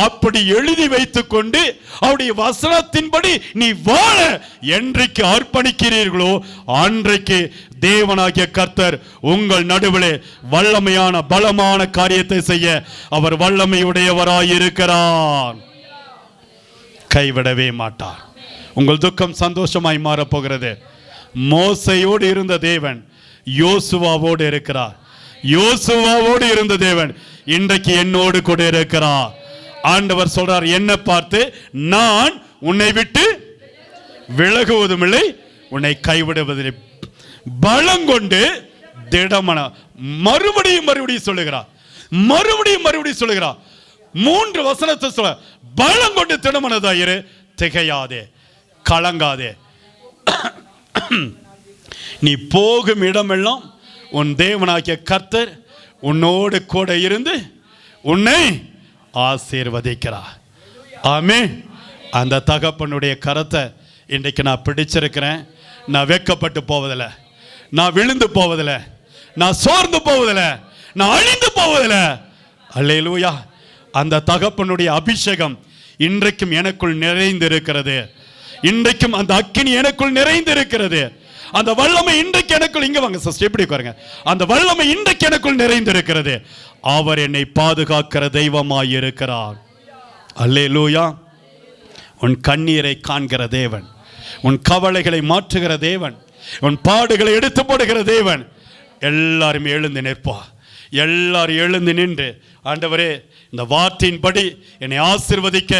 அப்படி எழுதி வைத்துக் கொண்டு அவருடைய வசனத்தின்படி நீ வாழ என்றைக்கு அர்ப்பணிக்கிறீர்களோ அன்றைக்கு தேவனாகிய கர்த்தர் உங்கள் நடுவிலே வல்லமையான பலமான காரியத்தை செய்ய அவர் வல்லமையுடையவராயிருக்கிறார். கைவிடவே மாட்டார். உங்கள் துக்கம் சந்தோஷமாய் மாறப்போகிறது. மோசையோடு இருந்த தேவன் யோசுவாவோடு இருக்கிறார். யோசுவாவோடு இருந்த தேவன் இன்றைக்கு என்னோடு கூட இருக்கிறார். ஆண்டவர் சொல்றார், என்னை பார்த்து, நான் உன்னை விட்டு விலகுவதும் இல்லை, உன்னை கைவிடுவதில்லை. பலங்கொண்டு திடமன. மறுபடியும் சொல்லுகிறார், மறுபடியும் சொல்லுகிறார். 3 வசனத்தை சொல்ல, பலங்கொண்டு திடமனதாயிரு, திகையாதே, கலங்காதே. நீ போகும் இடமெல்லாம் உன் தேவனாகிய கர்த்தர் உன்னோடு கூட இருந்து உன்னை ஆசீர்வதிக்கிறார். ஆமென். அந்த தகப்பனுடைய கரத்தை இன்றைக்கு நான் பிடிச்சிருக்கிறேன். நான் வெட்கப்பட்டு போவதில்லை, நான் விழுந்து போவதில்லை, நான் சோர்ந்து போவதில்லை, நான் அழிந்து போவதில்லை. அல்லேலூயா. அந்த தகப்பனுடைய அபிஷேகம் இன்றைக்கும் எனக்குள் நிறைந்திருக்கிறது. இன்றைக்கும் அந்த அக்கினி எனக்குள் நிறைந்திருக்கிறது. அந்த வல்லமை இன்றைக்கு எனக்குள், இங்க வாங்க சிஸ்டர், எப்படி உட்காருங்க. அந்த வல்லமை இன்றைக்கு எனக்குள் நிறைந்திருக்கிறது. அவர் என்னை பாதுகாக்கிற தெய்வமாய் இருக்கிறார். அல்லேலூயா. உன் கண்ணீரை காண்கிற தேவன், உன் கவலைகளை மாற்றுகிற தேவன், உன் பாடுகளை எடுத்து போடுகிற தேவன். எல்லாரும் எழுந்து நிற்பா. எல்லாரும் எழுந்து நின்று, ஆண்டவரே இந்த வார்த்தையின்படி என்னை ஆசீர்வதிக்க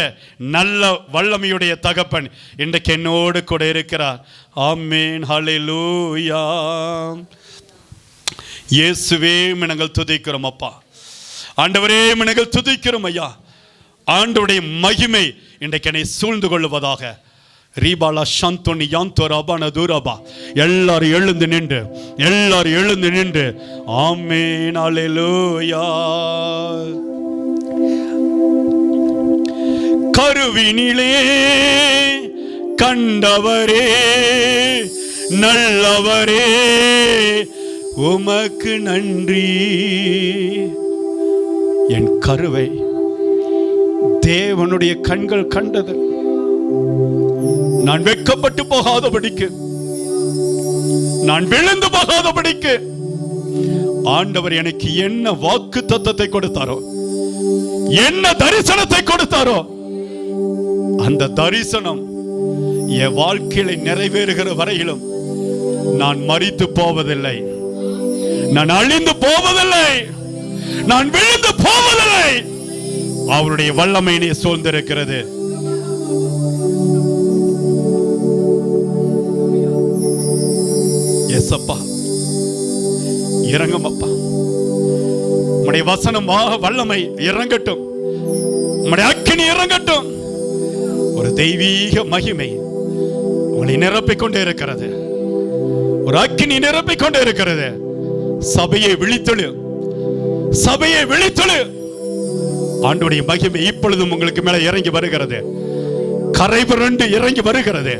நல்ல வல்லமையுடைய தகப்பன் இன்றைக்கு என்னோடு கூட இருக்கிறார். ஆமென். ஹல்லேலூயா. இயேசுவே நாங்கள் துதிக்கிறோம் அப்பா. ஆண்டவரே நாங்கள் துதிக்கிறோம் ஐயா. ஆண்டவருடைய மகிமை இன்றைக்கு என்னை சூழ்ந்து கொள்வதாக. ரீபாலா சந்தோனி யாந்தோ ரபான தூரபா. எல்லாரும் எழுந்து நின்று, எல்லாரும் எழுந்து நின்று. ஆமென். ஹல்லேலூயா. கருவினிலே கண்டவரே நல்லவரே உமக்கு நன்றி. என் கருவை தேவனுடைய கண்கள் கண்டது. நான் வெட்கப்பட்டு போகாதபடிக்கு, நான் விழுந்து போகாதபடிக்கு ஆண்டவர் எனக்கு என்ன வாக்கு தத்தத்தை கொடுத்தாரோ, என்ன தரிசனத்தை கொடுத்தாரோ, அந்த தரிசனம் என் வாழ்க்கையில நிறைவேறுகிற வரையிலும் நான் மரித்து போவதில்லை, நான் அழிந்து போவதில்லை, நான் விழுந்து போவதில்லை. அவருடைய வல்லமையினை சூழ்ந்திருக்கிறது. எஸ்அப்பா, இறங்கும் அப்பா. உம்முடைய வசனம் வல்லமை இறங்கட்டும், உம்முடைய அக்கினி இறங்கட்டும். ஒரு தெய்வீக மகிமை உங்களை நிரப்பிக்கொண்டே இருக்கிறது. ஒரு அக்கினி நிரப்பிக்கொண்டே இருக்கிறது. சபையை விழித்தெழு, சபையை விழித்தெழு. ஆண்டவருடைய மகிமை இப்பொழுதும் உங்களுக்கு மேல இறங்கி வருகிறது. கரை புரண்டு இறங்கி வருகிறது.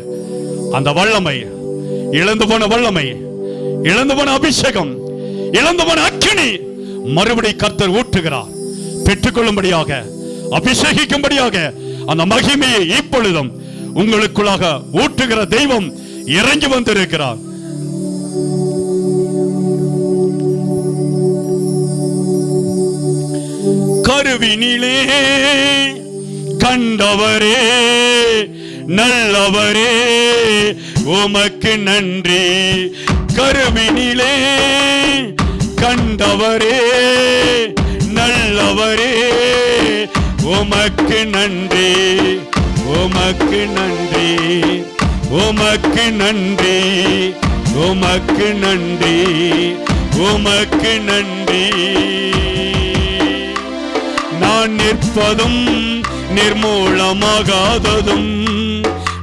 அந்த வல்லமை, இழந்து போன வல்லமை, இழந்து போன அபிஷேகம், இழந்து போன அக்கினி மறுபடி கர்த்தர் ஊற்றுகிறார். பெற்றுக்கொள்ளும்படியாக, அபிஷேகிக்கும்படியாக அந்த மகிமையை இப்பொழுதும் உங்களுக்குள்ளாக ஊற்றுகிற தெய்வம் இறங்கி வந்திருக்கிறார். கருவினிலே கண்டவரே நல்லவரே உமக்கு நன்றி. கருவினிலே கண்டவரே நல்லவரே உமக்கு நன்றி, உமக்கு நன்றி, உமக்கு நன்றி, உமக்கு நன்றி, உமக்கு நன்றி. நான் நிற்பதும் நிர்மூலமாகாததும்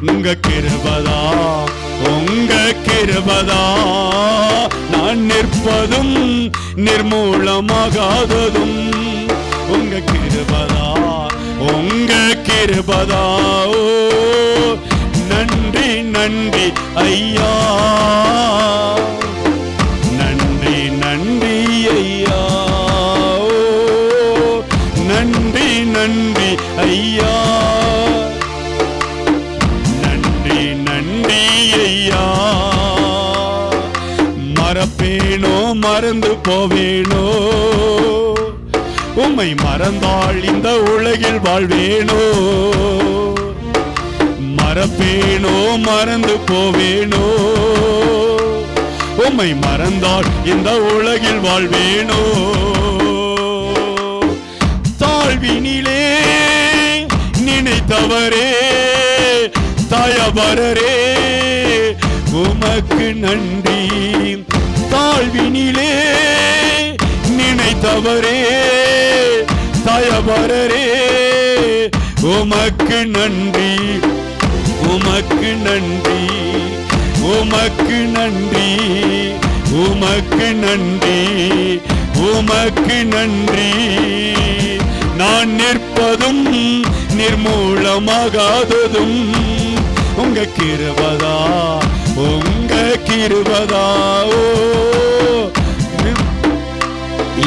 உங்க கிருபதா, உங்க கிருபதா நான் நிற்பதும் நிர்மூலமாகாததும். உங்க கிருபதா, உங்க கிருபதா. ஓ நன்றி நன்றி ஐயா, நன்றி நன்றி ஐயா. ஓ நன்றி நன்றி ஐயா, நன்றி நன்றி ஐயா. மறப்பேனோ மறந்து போவேனோ, உம்மை மறந்தாள் இந்த உலகில் வாழ்வேனோ. மறப்பேனோ மறந்து போவேனோ, உம்மை மறந்தாள் இந்த உலகில் வாழ்வேனோ. தாழ்வினிலே நினைத்தவரே தயவரரே உமக்கு நன்றி. தாழ்வினிலே நினைத்தவரே தயவரரே உமக்கு நன்றி, உமக்கு நன்றி, உமக்கு நன்றி, உமக்கு நன்றி, உமக்கு நன்றி. நான் நிற்பதும் நிர்மூலமாகாததும் உங்க கிருபதா, உங்க கிருபதா. ஓ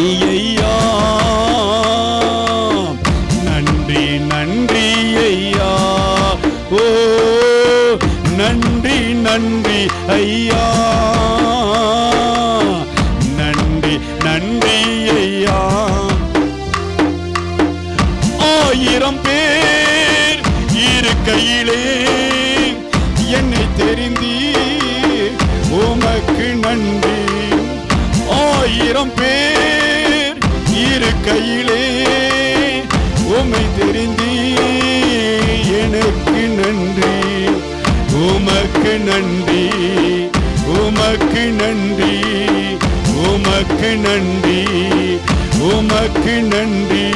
ஐயா நன்றி நன்றி ஐயா. ஓ நன்றி நன்றி ஐயா, நன்றி நன்றி ஐயா. 1000 பேர் இருக்கையிலே என்னை தெரிந்தீர், உமக்கு நன்றி. 1000 பேர் இருக்கையிலே உம்மை தெரிந்தீர், எனக்கு நன்றி, உமக்கு நன்றி, உமக்கு நன்றி, உமக்கு நன்றி, உமக்கு நன்றி.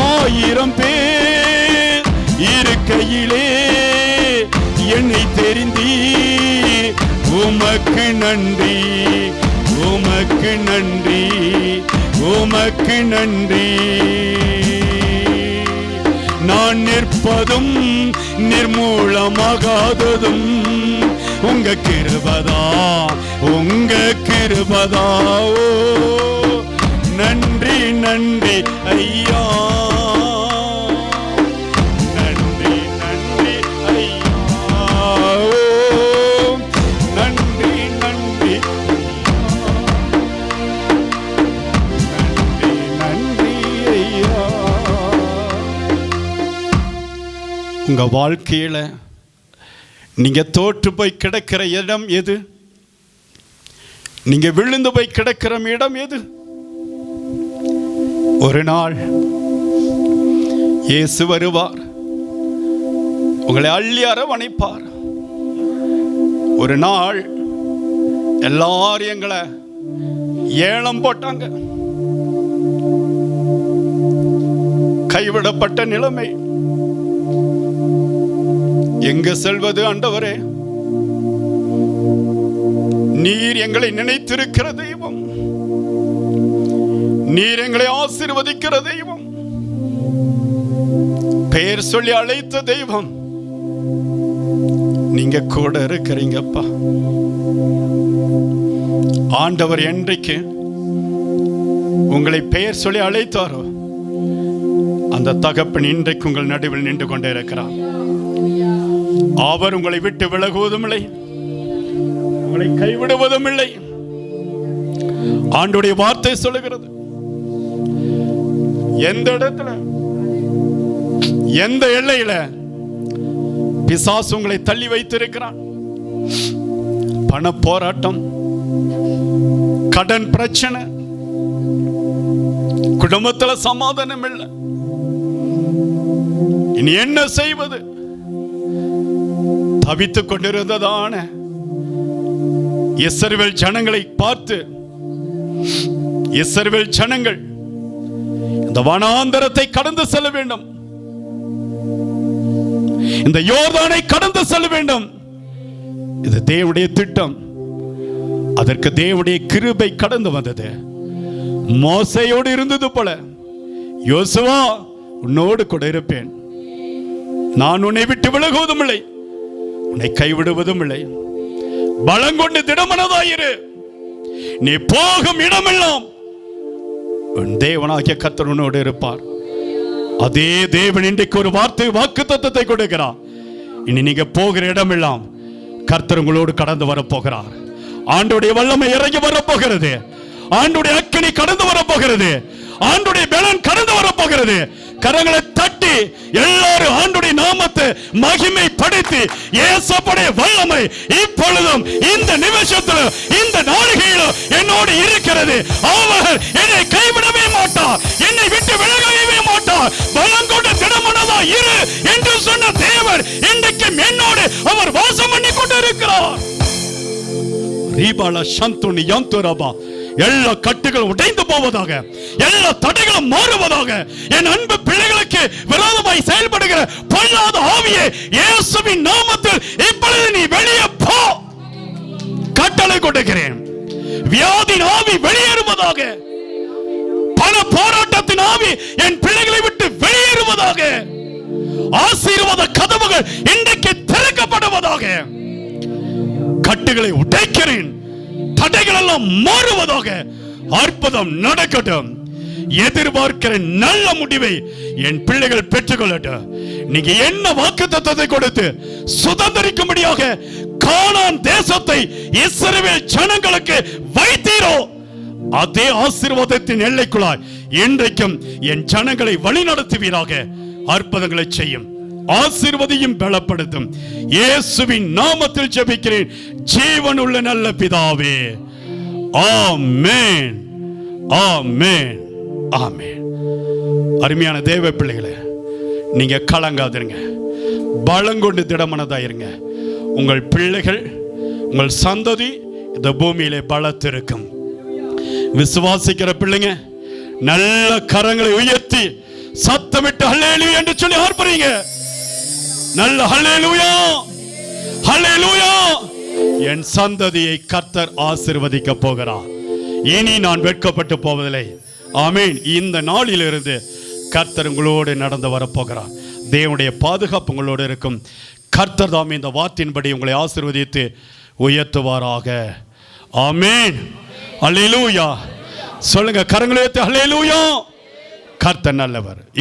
1000 பேர் இருக்கையிலே என்னை தெரிந்தீர், உமக்கு நன்றி, உமக்கு நன்றி, உமக்கு நன்றி. நான் நிற்பதும் நிர்மூலமாகாததும் உங்க கிருபதா, உங்க கிருபதா. ஓ நன்றி நன்றி ஐயா, நன்றி நன்றி ஐயா. ஓ நன்றி நன்றி, நன்றி நன்றி ஐயா. உங்க வாழ்க்கையில நீங்க தோற்று போய் கிடக்கிற இடம் எது? நீங்க விழுந்து போய் கிடக்கிற இடம் எது? ஒரு நாள் இயேசு வருவார், உங்களை அள்ளி அரவணைப்பார். ஒரு நாள் எல்லாரும் எங்களை ஏலம் போட்டாங்க, கைவிடப்பட்ட நிலைமை. எங்க செல்வது ஆண்டவரே? நீர் எங்களை நினைத்திருக்கிற தெய்வம், நீர் எங்களை ஆசீர்வதிக்கிற தெய்வம், பெயர் சொல்லி அழைத்த தெய்வம். நீங்க கூட இருக்கிறீங்கப்பா. ஆண்டவர் என்றைக்கு உங்களை பெயர் சொல்லி அழைத்தாரோ அந்த தகப்பன் இன்றைக்கு உங்கள் நடுவில் நின்று கொண்டே இருக்கிறார். அவர் உங்களை விட்டு விலகுவதும் இல்லை, உங்களை கைவிடுவதும் இல்லை. ஆண்டவருடைய வார்த்தை சொல்லுகிறது, எந்த இடத்துல எந்த எல்லையில பிசாசு உங்களை தள்ளி வைத்திருக்கிறான், பண போராட்டம், கடன் பிரச்சனை, குடும்பத்துல சமாதானம் இல்லை, இனி என்ன செய்வது தவித்துக் கொண்டிருந்ததான இஸ்ரவேல் ஜனங்களை பார்த்து இஸ்ரவேல் ஜனங்கள் இந்த வனாந்தரத்தை கடந்து செல்ல வேண்டும், இந்த யோர்தானை கடந்து செல்ல வேண்டும். இது தேவனுடைய திட்டம். அதற்கு தேவனுடைய கிருபை கடந்து வந்தது. மோசையோடு இருந்தது போல, யோசுவா உன்னோடு கூட இருப்பேன், நான் உன்னை விட்டு விலகுவதும் இல்லை, உன்னை கைவிடுவதும் இல்லை. பலங்கொண்டு திடமனதாயிரு, நீ போகும் இடமெல்லாம் உன் தேவனாகிய கர்த்தர் உன்னோடு இருப்பார். அதே தேவன் இன்றைக்கு ஒரு வார்த்தை வாக்குத்தத்தத்தை கொடுக்கிறார். இனி நீங்க போகிற இடமெல்லாம் கர்த்தர் உங்களோடு கடந்து வரப்போகிறார். ஆண்டுடைய வல்லமை இறங்கி வரப்போகிறது. ஆண்டுடைய அக்கினி கடந்து வரப்போகிறது. ஆண்டுடைய பலன் கடந்து வரப்போகிறது. கரங்களை தட்டி எல்லாரும் ஆண்டுடைய நாமத்தை மகிமை படுத்தி, இயேசுவுடைய வல்லமை இப்பொழுதும் இந்த நிமிஷத்திலும் இந்த நாளிகையிலும் என்னோடு இருக்கிறது. அவர் என்னை கைவிடவே மாட்டார், என்னை விட்டு விலகவே மாட்டார். பலம் கொண்டு திடமனதா இரு என்று சொன்ன தேவர் இன்றைக்கு என்னோடு அவர் வாசம் பண்ணி கொண்டு இருக்கிறார். ரீபாலா சந்துனி யந்துரபா, எல்லா கட்டுகளும் உடைந்து போவதாக, எல்லா தடைகளும் மாறுவதாக. என் அன்பு பிள்ளைகளுக்கு விரோதமாய் செயல்படுகிற பொல்லாத ஆவியே, இயேசுவின் நாமத்தில் இப்பொழுது நீ வெளியே போ, கட்டளை கொடுக்கிறேன். வியாதியின் ஆவி வெளியேறுவதாக, பல போராட்டத்தின் ஆவி என் பிள்ளைகளை விட்டு வெளியேறுவதாக. ஆசீர்வாத கதவுகள் இன்றைக்கு திறக்கப்படுவதாக. கட்டுகளை உடைக்கிறேன், தடைகள் எல்லாம் மாறுவதாக. அற்புதம் நடக்கட்டும். எதிர்பார்க்கிற நல்ல முடிவை என் பிள்ளைகள் பெற்றுக்கொள்ளட்டும். நீங்க என்ன வாக்குத்தத்தத்தை கொடுத்து சுதந்திரிக்கும்படியாக கானான் தேசத்தை இஸ்ரவேல் ஜனங்களுக்கு வைத்தீரோ, அதே ஆசீர்வாதத்தின் எல்லைக்குள்ளாய் இன்றைக்கும் என் ஜனங்களை வழிநடத்துவீராக. அற்புதங்களை செய்யும், ஆசீர்வதியும் பலப்படுத்தும். இயேசுவின் நாமத்தில் ஜெபிக்கிறேன் ஜீவனுள்ள நல்ல பிதாவே. ஆமென், ஆமென், ஆமென். அருமையான தேவ பிள்ளைகளே, நீங்க கலங்காதிருங்க, பலங்கொண்டு திடமனதாயிருங்க. உங்கள் பிள்ளைகள், உங்கள் சந்ததி இந்த பூமியிலே பலத்திருக்கும். விசுவாசிக்கிற பிள்ளைங்க நல்ல கரங்களை உயர்த்தி சத்தமிட்டு ஹல்லேலூயா என்று சொல்லி ஆர்ப்பரிங்க. நல்ல ஹல்லேலூயா, ஹல்லேலூயா. என் சந்ததியை கர்த்தர் ஆசீர்வதிக்க போகிறார். இனி நான் வெட்கப்பட்டு போவதில்லை. ஆமென். இந்த நாளிலிருந்து கர்த்தர் உங்களோடு நடந்து வரப்போகிறார். தேவனுடைய பாதுகாப்பு உங்களோடு இருக்கும். கர்த்தர் தாம் இந்த வார்த்தையின்படி உங்களை ஆசீர்வதித்து உயர்த்துவாராக. ஆமென். ஹல்லேலூயா. சொல்லுங்க, கரங்களை உயர்த்தி ஹல்லேலூயா. கர்த்தர் நல்லவர்.